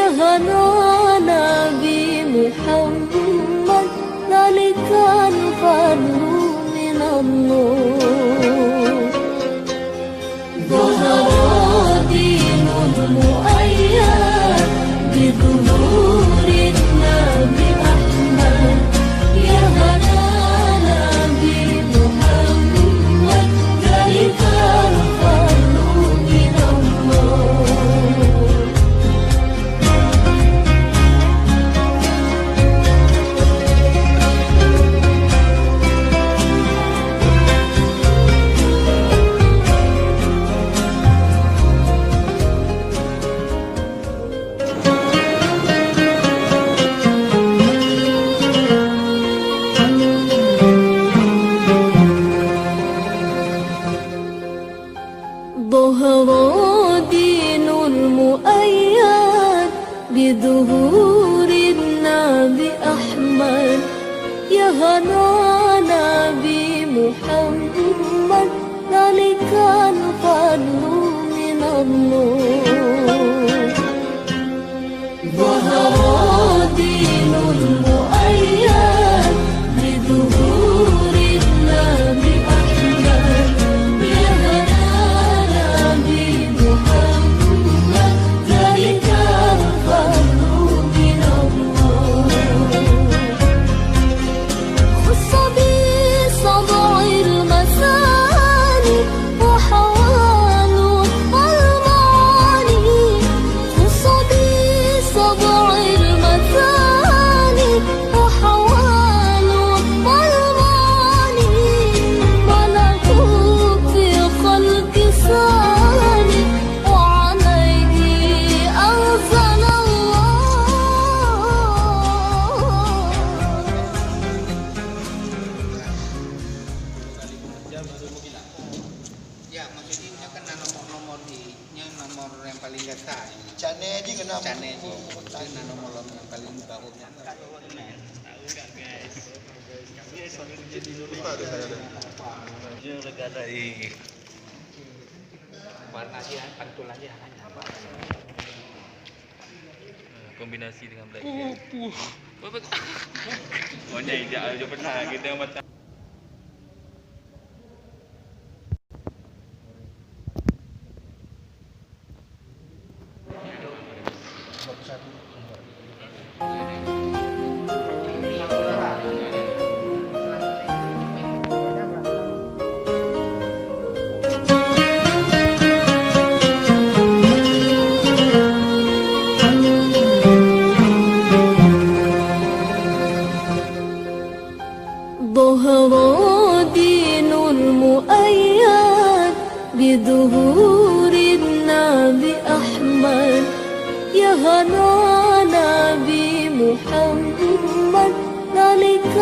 يا هنا نبي محمد ذلك الفضل من الله ظهر دين المؤيد بظهور النبي أحمد يا هنا نبي محمد ذلك الفضل من الله ظهر دين المؤيد بظهور النبي أحمد يا هنا نبي محمد ذلك الفضل من الله ظهر دين المؤيد بظهور النبي أحمد يا هنا نبي محمد ذلك الفضل من الله خص بصدع المثاني وحوال المعاني خص بصدع المثاني وحوال المعاني ملكوت في خلق ثاني وعليه أنزل Ya, maksudnya kan nomor nomor yang paling data. Cane aja kenapa? Cane itu nomor yang paling bawahnya. Tahu nggak guys? Jadi lupa deh saya deh. Jujur negara ini. Warna dia pantulannya apa? Kombinasi dengan black. Pokoknya ide aja pernah kita yang baca. ظهر دين المؤيد بظهور النبي أحمد يا هنا نبي محمد ذلك